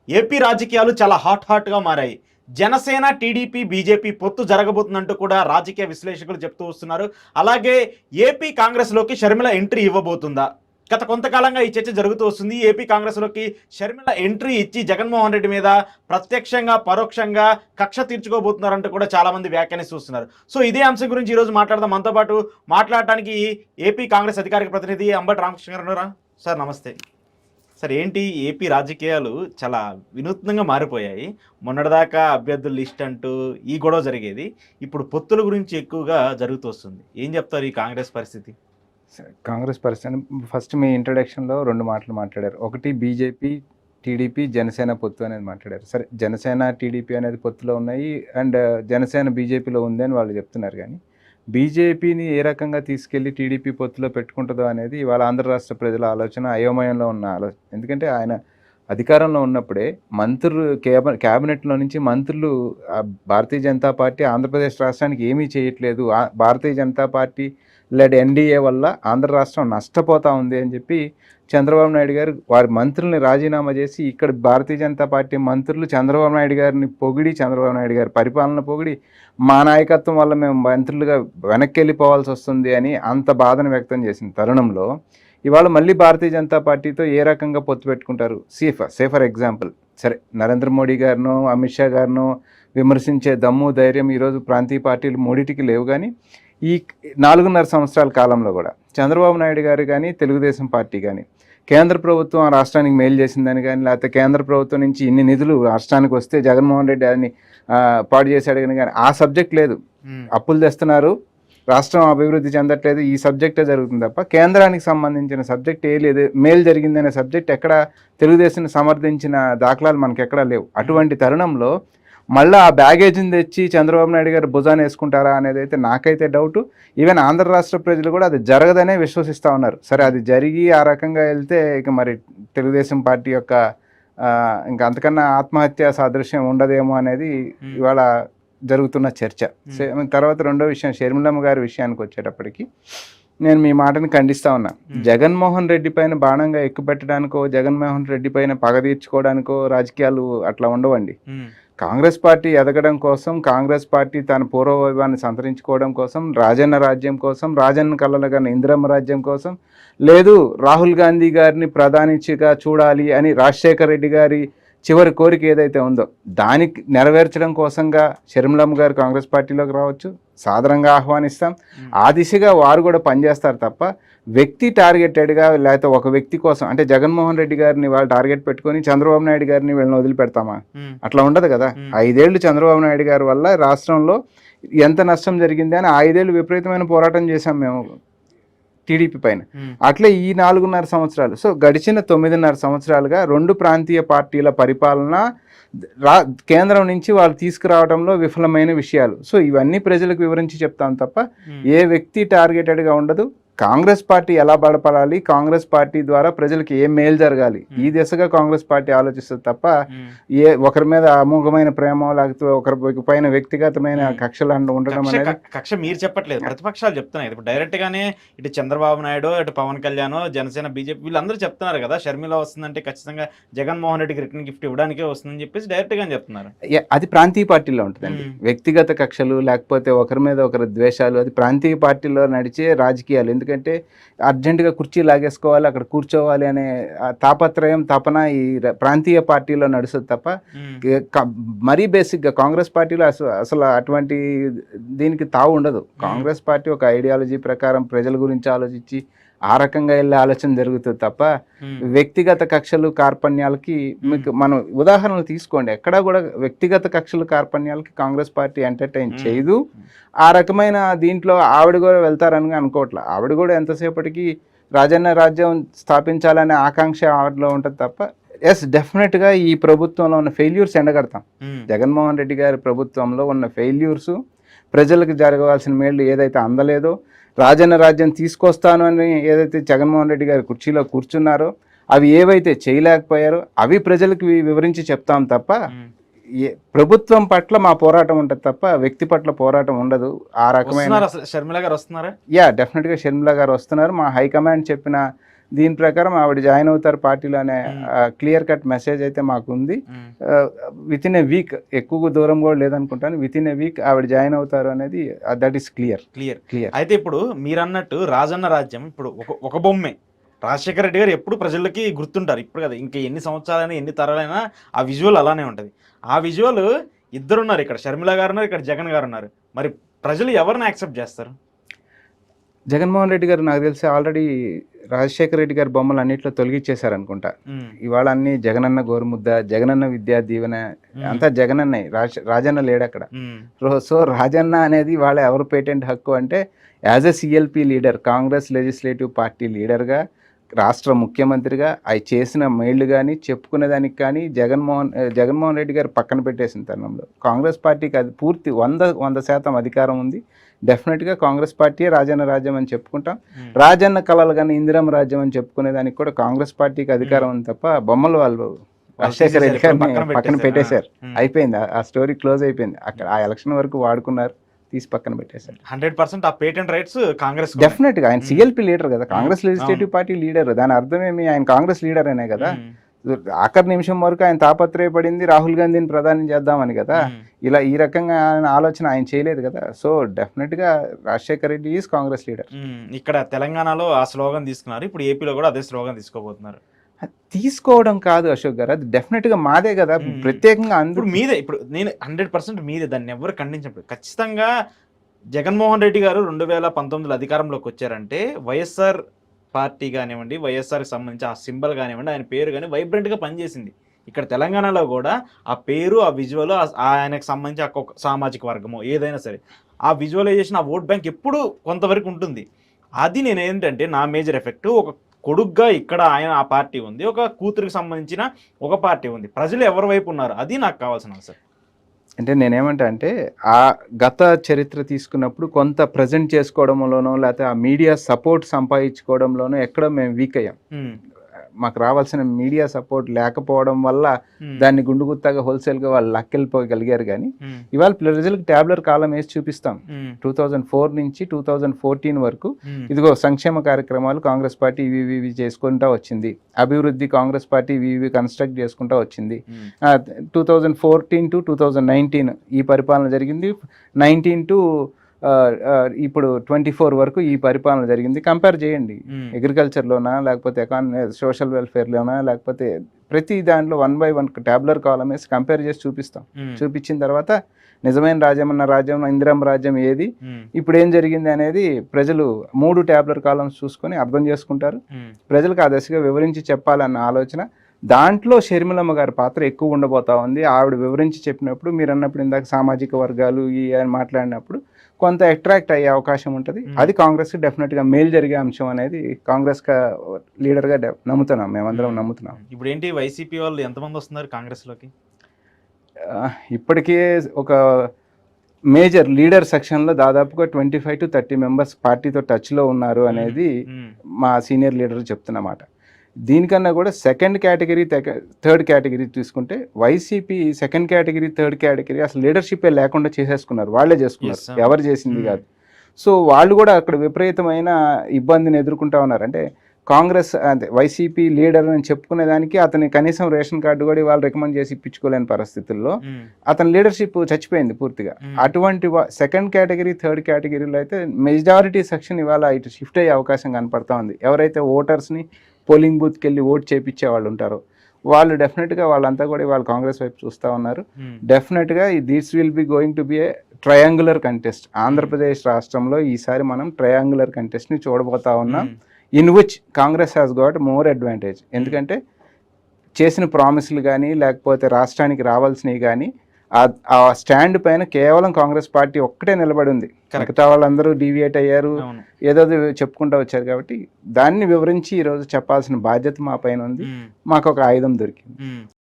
AP రాజకీయాలు చాలా హాట్‌గా మారాయి. జనసేన, టీడీపీ, బీజేపీ పొత్తు జరగబోతుందంటూ కూడా రాజకీయ విశ్లేషకులు చెప్తూ వస్తున్నారు. అలాగే ఏపీ కాంగ్రెస్‌లోకి షర్మిల ఎంట్రీ ఇవ్వబోతుందా? గత కొంతకాలంగా ఈ చర్చ జరుగుతూ వస్తుంది. ఏపీ కాంగ్రెస్‌లోకి షర్మిల ఎంట్రీ ఇచ్చి జగన్మోహన్ రెడ్డి మీద ప్రత్యక్షంగా, పరోక్షంగా కక్ష తీర్చుకోబోతున్నారంటూ కూడా చాలామంది వ్యాఖ్యానిస్తూ వస్తున్నారు. సో ఇదే అంశం గురించి ఈరోజు మాట్లాడదాం. మనతో పాటు మాట్లాడటానికి ఏపీ కాంగ్రెస్ అధికారిక ప్రతినిధి అంబటి రామకృష్ణ గారు ఉన్నారా? సార్ నమస్తే. సార్ ఏంటి ఏపీ రాజకీయాలు చాలా వినూత్నంగా మారిపోయాయి. మొన్నటిదాకా అభ్యర్థుల లిస్ట్ అంటూ ఈ గొడవ జరిగేది. ఇప్పుడు పొత్తుల గురించి ఎక్కువగా జరుగుతూ వస్తుంది. ఏం చెప్తారు ఈ కాంగ్రెస్ పరిస్థితి? కాంగ్రెస్ పర్సన్ ఫస్ట్ మీ ఇంట్రడక్షన్లో 2 మాటలు మాట్లాడారు. ఒకటి బీజేపీ, టీడీపీ, జనసేన పొత్తు అనేది మాట్లాడారు. సరే, జనసేన, టీడీపీ అనేది పొత్తులో ఉన్నాయి అండ్ జనసేన బీజేపీలో ఉంది అని వాళ్ళు చెప్తున్నారు. కానీ బీజేపీని ఏ రకంగా తీసుకెళ్ళి టీడీపీ పొత్తులో పెట్టుకుంటుందో అనేది ఇవాళ ఆంధ్ర రాష్ట్ర ప్రజల ఆలోచన, అయోమయంలో ఉన్న ఆలోచన. ఎందుకంటే ఆయన అధికారంలో ఉన్నప్పుడే మంత్రులు క్యాబినెట్లో నుంచి మంత్రులు భారతీయ జనతా పార్టీ ఆంధ్రప్రదేశ్ రాష్ట్రానికి ఏమీ చేయట్లేదు, Bharatiya Janata party lead NDA వల్ల ఆంధ్ర రాష్ట్రం నష్టపోతూ ఉంది అని చెప్పి చంద్రబాబు నాయుడు గారు వారి మంత్రుల్ని రాజీనామా చేసి ఇక్కడ భారతీయ జనతా పార్టీ మంత్రులు చంద్రబాబు నాయుడు గారిని పొగిడి, చంద్రబాబు నాయుడు గారి పరిపాలన పొగిడి, మా నాయకత్వం వల్ల మేము మంత్రులుగా వెనక్కి వెళ్ళిపోవాల్సి వస్తుంది అని అంత బాధను వ్యక్తం చేసిన తరుణంలో ఇవాళ మళ్ళీ భారతీయ జనతా పార్టీతో ఏ రకంగా పొత్తు పెట్టుకుంటారు? ఫర్ ఎగ్జాంపుల్, సరే, నరేంద్ర మోడీ గారినో అమిత్ షా గారినో విమర్శించే దమ్ము, ధైర్యం ఈరోజు ప్రాంతీయ పార్టీలు మూడింటికి లేవు. కానీ ఈ 4.5 సంవత్సరాల కాలంలో కూడా చంద్రబాబు నాయుడు గారు కానీ, తెలుగుదేశం పార్టీ కానీ, కేంద్ర ప్రభుత్వం ఆ రాష్ట్రానికి మేలు చేసిందని కానీ, లేకపోతే కేంద్ర ప్రభుత్వం నుంచి ఇన్ని నిధులు రాష్ట్రానికి వస్తే జగన్మోహన్ రెడ్డి అని పాడు చేశాడు కానీ ఆ సబ్జెక్ట్ లేదు. అప్పులు తెస్తున్నారు, రాష్ట్రం అభివృద్ధి చెందట్లేదు, ఈ సబ్జెక్టే జరుగుతుంది తప్ప కేంద్రానికి సంబంధించిన సబ్జెక్ట్ ఏ లేదు. మేలు జరిగిందనే సబ్జెక్ట్ ఎక్కడ తెలుగుదేశం సమర్థించిన దాఖలాలు మనకి ఎక్కడా లేవు. అటువంటి తరుణంలో మళ్ళీ ఆ బ్యాగేజ్ని తెచ్చి చంద్రబాబు నాయుడు గారు భుజాన్ని వేసుకుంటారా అనేది అయితే నాకైతే డౌటు. ఈవెన్ ఆంధ్ర రాష్ట్ర ప్రజలు కూడా అది జరగదనే విశ్వసిస్తూ ఉన్నారు. సరే, అది జరిగి ఆ రకంగా వెళ్తే ఇక మరి తెలుగుదేశం పార్టీ యొక్క ఇంకా అంతకన్నా ఆత్మహత్య సాదృశ్యం ఉండదేమో అనేది ఇవాళ జరుగుతున్న చర్చ. తర్వాత రెండో విషయం, షర్మిలమ్మ గారి విషయానికి వచ్చేటప్పటికి నేను మీ మాటని ఖండిస్తూ ఉన్నా. జగన్మోహన్ రెడ్డి పైన బాణంగా ఎక్కుపెట్టడానికో, జగన్మోహన్ రెడ్డి పైన పగ తీర్చుకోవడానికో రాజకీయాలు అట్లా ఉండవండి. కాంగ్రెస్ పార్టీ ఎదగడం కోసం, కాంగ్రెస్ పార్టీ తన పూర్వవైభవాన్ని సంతరించుకోవడం కోసం, రాజన్న రాజ్యం కోసం, రాజన్న కళ్ళలుగాని ఇందిరమ్మ రాజ్యం కోసం, లేదు రాహుల్ గాంధీ గారిని ప్రధానిగా చూడాలి అని రాజశేఖర్ రెడ్డి గారి చివరి కోరిక ఏదైతే ఉందో దానికి నెరవేర్చడం కోసంగా షర్మిలమ్మ గారు కాంగ్రెస్ పార్టీలోకి రావచ్చు, సాదరంగా ఆహ్వానిస్తాం. ఆ దిశగా వారు కూడా పనిచేస్తారు తప్ప వ్యక్తి టార్గెటెడ్గా, లేకపోతే ఒక వ్యక్తి కోసం, అంటే జగన్మోహన్ రెడ్డి గారిని వాళ్ళు టార్గెట్ పెట్టుకొని చంద్రబాబు నాయుడు గారిని వీళ్ళని వదిలిపెడతామా? అట్లా ఉండదు కదా. 5 ఏళ్ళు చంద్రబాబు నాయుడు గారి వల్ల రాష్ట్రంలో ఎంత నష్టం జరిగింది అని 5 ఏళ్ళు విపరీతమైన పోరాటం చేశాం మేము టీడీపీ పైన. అట్లా ఈ 4.5 సంవత్సరాలు, సో గడిచిన 9.5 సంవత్సరాలుగా 2 ప్రాంతీయ పార్టీల పరిపాలన కేంద్రం నుంచి వాళ్ళు తీసుకురావడంలో విఫలమైన విషయాలు. సో ఇవన్నీ ప్రజలకు వివరించి చెప్తాం తప్ప ఏ వ్యక్తి టార్గెటెడ్గా ఉండదు. కాంగ్రెస్ పార్టీ ఎలా బలపడాలి, కాంగ్రెస్ పార్టీ ద్వారా ప్రజలకు ఏం మేలు జరగాలి, ఈ దిశగా కాంగ్రెస్ పార్టీ ఆలోచిస్తుంది తప్ప ఒకరి మీద అమోఘమైన ప్రేమ, లేకపోతే ఒకరి పైన వ్యక్తిగతమైన కక్షలు ఉండడం అనేది. కక్ష మీరు చెప్పట్లేదు, ప్రతిపక్షాలు చెప్తున్నాయి. ఇప్పుడు డైరెక్ట్ గానే ఇటు చంద్రబాబు నాయుడు, ఇటు పవన్ కళ్యాణ్, జనసేన, బీజేపీ వీళ్ళందరూ చెప్తున్నారు కదా, షర్మిల వస్తుందంటే ఖచ్చితంగా జగన్మోహన్ రెడ్డికి రిటర్న్ గిఫ్ట్ ఇవ్వడానికే వస్తుందని చెప్పేసి డైరెక్ట్ గా చెప్తున్నారు. అది ప్రాంతీయ పార్టీలో ఉంటుందండి. వ్యక్తిగత కక్షలు, లేకపోతే ఒకరి మీద ఒకరి ద్వేషాలు, అది ప్రాంతీయ పార్టీలో నడిచే రాజకీయాలు. ఎందుకంటే అర్జెంటుగా కుర్చీ లాగేసుకోవాలి, అక్కడ కూర్చోవాలి అనే తాపత్రయం, తపన ఈ ప్రాంతీయ పార్టీలో నడుస్తుంది తప్ప మరీ బేసిక్గా కాంగ్రెస్ పార్టీలో అసలు అటువంటి దీనికి తావు ఉండదు. కాంగ్రెస్ పార్టీ ఒక ఐడియాలజీ ప్రకారం ప్రజల గురించి ఆలోచించి ఆ రకంగా వెళ్ళే ఆలోచన జరుగుతుంది తప్ప వ్యక్తిగత కక్షలు, కార్పణ్యాలకి మీకు మనం ఉదాహరణలు తీసుకోండి. ఎక్కడా కూడా వ్యక్తిగత కక్షలు, కార్పణ్యాలకి కాంగ్రెస్ పార్టీ ఎంటర్టైన్ చేయదు. ఆ రకమైన దీంట్లో ఆవిడ కూడా వెళ్తారని అనుకోవట్లే. ఆవిడ కూడా ఎంతసేపటికి రాజన్న రాజ్యం స్థాపించాలనే ఆకాంక్ష ఆవిడలో ఉంటుంది తప్ప డెఫినెట్గా ఈ ప్రభుత్వంలో ఉన్న ఫెయిల్యూర్స్ ఎండగడతాం. జగన్మోహన్ రెడ్డి గారి ప్రభుత్వంలో ఉన్న ఫెయిల్యూర్స్, ప్రజలకు జరగవలసిన మేళ్ళు ఏదైతే అందలేదో, రాజన్న రాజ్యం తీసుకొస్తాను అని ఏదైతే జగన్మోహన్ రెడ్డి గారి కుర్చీలో కూర్చున్నారో అవి ఏవైతే చేయలేకపోయారో అవి ప్రజలకు వివరించి చెప్తాం తప్ప ప్రభుత్వం పట్ల మా పోరాటం ఉంటుంది తప్ప వ్యక్తి పట్ల పోరాటం ఉండదు. ఆ రకమైన షర్మిల గారు వస్తున్నారా? డెఫినెట్గా షర్మిల గారు వస్తున్నారు. మా హైకమాండ్ చెప్పిన దీని ప్రకారం ఆవిడ జాయిన్ అవుతారు పార్టీలో అనే క్లియర్ కట్ మెసేజ్ అయితే మాకు ఉంది. విత్ ఇన్ ఏ వీక్, ఎక్కువ దూరం కూడా లేదనుకుంటాను, విత్ ఇన్ ఏ వీక్ ఆవిడ జాయిన్ అవుతారు అనేది దట్ ఈస్ క్లియర్. అయితే ఇప్పుడు మీరు అన్నట్టు రాజన్న రాజ్యం ఇప్పుడు ఒక బొమ్మే. రాజశేఖర రెడ్డి గారు ఎప్పుడు ప్రజలకి గుర్తుంటారు, ఇప్పుడు కదా ఇంకా ఎన్ని సంవత్సరాలైనా ఎన్ని తరాలైనా ఆ విజువల్ అలానే ఉంటుంది. ఆ విజువల్ ఇద్దరున్నారు, ఇక్కడ షర్మిల గారు ఉన్నారు, ఇక్కడ జగన్ గారు ఉన్నారు. మరి ప్రజలు ఎవరిని యాక్సెప్ట్ చేస్తారు? జగన్మోహన్ రెడ్డి గారు నాకు తెలిసి ఆల్రెడీ రాజశేఖర రెడ్డి గారి బొమ్మలు అన్నింటిలో తొలగించేశారు అనుకుంటా. ఇవాళ అన్ని జగనన్న గోరుముద్ద, జగనన్న విద్యా దీవెన, అంతా జగనన్న, రాజన్న లేడు అక్కడ. సో రాజన్న అనేది వాళ్ళ ఎవరు పేటెంట్ హక్కు అంటే as a CLP leader, Congress legislative party లీడర్గా, రాష్ట్ర ముఖ్యమంత్రిగా అవి చేసిన మేళ్లు కానీ చెప్పుకునేదానికి కానీ జగన్మోహన్ రెడ్డి గారు పక్కన పెట్టేసిన తరుణంలో కాంగ్రెస్ పార్టీకి అది పూర్తి 100% అధికారం ఉంది. డెఫినెట్గా కాంగ్రెస్ పార్టీ రాజన్న రాజ్యం అని చెప్పుకుంటాం. రాజన్న కళలు కానీ ఇందిరమ్మ రాజ్యం అని చెప్పుకునేదానికి కూడా కాంగ్రెస్ పార్టీకి అధికారం ఉంది తప్ప బొమ్మలు వాళ్ళు రాజశేఖర రెడ్డి గారిని పక్కన పెట్టేశారు. అయిపోయింది, ఆ స్టోరీ క్లోజ్ అయిపోయింది. అక్కడ ఆ ఎలక్షన్ వరకు వాడుకున్నారు, తీసి పక్కన పెట్టేశారు. 100% ఆ పేటెంట్ రైట్స్ కాంగ్రెస్. డెఫినెట్ గా ఆయన సిఎల్పి లీడర్ కదా, కాంగ్రెస్ లెజిస్లేటివ్ పార్టీ లీడర్. దాని అర్థమేమి, ఆయన కాంగ్రెస్ లీడర్ అనే కదా. ఆఖరి నిమిషం వరకు ఆయన తాపత్రయపడింది రాహుల్ గాంధీని ప్రధాని చేద్దామని కదా. ఇలా ఈ రకంగా ఆయన ఆలోచన ఆయన చేయలేదు కదా. సో డెఫినెట్ గా రాజశేఖర రెడ్డి ఈజ్ కాంగ్రెస్ లీడర్. ఇక్కడ తెలంగాణలో ఆ స్లోగన్ తీసుకున్నారు, ఇప్పుడు ఏపీలో కూడా అదే స్లోగన్ తీసుకోబోతున్నారు. తీసుకోవడం కాదు అశోక్ గారు, అది డెఫినెట్ గా మాదే కదా, ప్రత్యేకంగా అందరూ మీదే. ఇప్పుడు నేను 100% మీదే, దాన్ని ఎవరు ఖండించలేదు. ఖచ్చితంగా జగన్మోహన్ రెడ్డి గారు 2019 అధికారంలోకి వచ్చారంటే వైఎస్ఆర్ పార్టీ కానివ్వండి, వైఎస్ఆర్కి సంబంధించి ఆ సింబల్ కానివ్వండి, ఆయన పేరు కానీ వైబ్రెంట్గా పనిచేసింది. ఇక్కడ తెలంగాణలో కూడా ఆ పేరు, ఆ విజువల్, ఆయనకు సంబంధించి ఒక సామాజిక వర్గము ఏదైనా సరే ఆ విజువలైజేషన్, ఆ ఓట్ బ్యాంక్ ఎప్పుడు కొంతవరకు ఉంటుంది. అది నేను ఏంటంటే నా మేజర్ ఎఫెక్ట్, ఒక కొడుగ్గా ఇక్కడ ఆయన ఆ పార్టీ ఉంది, ఒక కూతురికి సంబంధించిన ఒక పార్టీ ఉంది. ప్రజలు ఎవరి వైపు ఉన్నారు, అది నాకు కావాల్సిన అవసరం. అంటే నేనేమంటా అంటే ఆ గత చరిత్ర తీసుకున్నప్పుడు కొంత ప్రజెంట్ చేసుకోవడంలోనో లేకపోతే ఆ మీడియా సపోర్ట్ సంపాదించుకోవడంలోనో ఎక్కడో మేము వీక్ అయ్యాం. మాకు రావాల్సిన మీడియా సపోర్ట్ లేకపోవడం వల్ల దాన్ని గుండుగుత్తాగా హోల్సేల్గా వాళ్ళు లక్కెళ్ళిపోగలిగారు. కానీ ఇవాళ ప్రజలకు ట్యాబ్లర్ కాలం వేసి చూపిస్తాం. 2004 నుంచి 2014 వరకు ఇదిగో సంక్షేమ కార్యక్రమాలు కాంగ్రెస్ పార్టీ ఇవి చేసుకుంటా వచ్చింది, అభివృద్ధి కాంగ్రెస్ పార్టీ ఇవి కన్స్ట్రక్ట్ చేసుకుంటా వచ్చింది. 2014 to 2019 ఈ పరిపాలన జరిగింది. 19 to ఇప్పుడు 24 వరకు ఈ పరిపాలన జరిగింది. కంపేర్ చేయండి, అగ్రికల్చర్లోనా లేకపోతే సోషల్ వెల్ఫేర్లోనా లేకపోతే ప్రతి దాంట్లో 1 by 1 ట్యాబ్లర్ కాలం వేసి కంపేర్ చేసి చూపిస్తాం. చూపించిన తర్వాత నిజమైన రాజ్యం ఇందిరమ్మ రాజ్యం ఏది, ఇప్పుడు ఏం జరిగింది అనేది ప్రజలు 3 ట్యాబ్లర్ కాలమ్స్ చూసుకొని అర్థం చేసుకుంటారు. ప్రజలకు ఆ దశగా వివరించి చెప్పాలన్న ఆలోచన, దాంట్లో షర్మిలమ్మ గారి పాత్ర ఎక్కువ ఉండబోతా ఉంది. ఆవిడ వివరించి చెప్పినప్పుడు, మీరు అన్నప్పుడు ఇందాక సామాజిక వర్గాలు అని మాట్లాడినప్పుడు కొంత అట్రాక్ట్ అయ్యే అవకాశం ఉంటుంది. అది కాంగ్రెస్కి డెఫినెట్గా మేలు జరిగే అంశం అనేది కాంగ్రెస్ లీడర్గా నమ్ముతున్నాం, మేమందరం నమ్ముతున్నాం. ఇప్పుడు ఏంటి వైసీపీ వాళ్ళు ఎంతమంది వస్తున్నారు కాంగ్రెస్లోకి? ఇప్పటికే ఒక మేజర్ లీడర్ సెక్షన్లో దాదాపుగా 25 to 30 మెంబర్స్ పార్టీతో టచ్లో ఉన్నారు అనేది మా సీనియర్ లీడర్ చెప్తున్నమాట. దీనికన్నా కూడా సెకండ్ కేటగిరీ, థర్డ్ కేటగిరీ తీసుకుంటే YCP second category, third category అసలు లీడర్షిప్ లేకుండా చేసేసుకున్నారు, వాళ్ళే చేసుకున్నారు, ఎవరు చేసింది కాదు. సో వాళ్ళు కూడా అక్కడ విపరీతమైన ఇబ్బందిని ఎదుర్కొంటా ఉన్నారు. అంటే కాంగ్రెస్ అంటే వైసీపీ లీడర్ అని చెప్పుకునే దానికి అతని కనీసం రేషన్ కార్డు కూడా వాళ్ళు రికమెండ్ చేసి ఇప్పించుకోలేని పరిస్థితుల్లో అతని లీడర్షిప్ చచ్చిపోయింది పూర్తిగా. అటువంటి సెకండ్ కేటగిరీ, థర్డ్ కేటగిరీలో అయితే మెజారిటీ సెక్షన్ ఇవాళ ఇటు షిఫ్ట్ అయ్యే అవకాశం కనపడతా ఉంది. ఎవరైతే ఓటర్స్ని పోలింగ్ బూత్కి వెళ్ళి ఓట్ చేయించే వాళ్ళు ఉంటారో వాళ్ళు డెఫినెట్గా వాళ్ళంతా కూడా వాళ్ళు కాంగ్రెస్ వైపు చూస్తూ ఉన్నారు. డెఫినెట్గా this will be going to be A triangular contest. Andhra Pradesh రాష్ట్రంలో ఈసారి మనం ట్రయాంగులర్ కంటెస్ట్ని చూడబోతా ఉన్నాం, in which Congress has got more advantage. ఎందుకంటే చేసిన ప్రామిస్లు కానీ లేకపోతే రాష్ట్రానికి రావాల్సినవి కానీ ఆ స్టాండ్ పైన కేవలం కాంగ్రెస్ పార్టీ ఒక్కటే నిలబడి ఉంది. మిగతా వాళ్ళందరూ డీవియేట్ అయ్యారు, ఏదో చెప్పుకుంటూ వచ్చారు. కాబట్టి దాన్ని వివరించి ఈరోజు చెప్పాల్సిన బాధ్యత మా పైన ఉంది. మాకు ఒక ఆయుధం దొరికింది.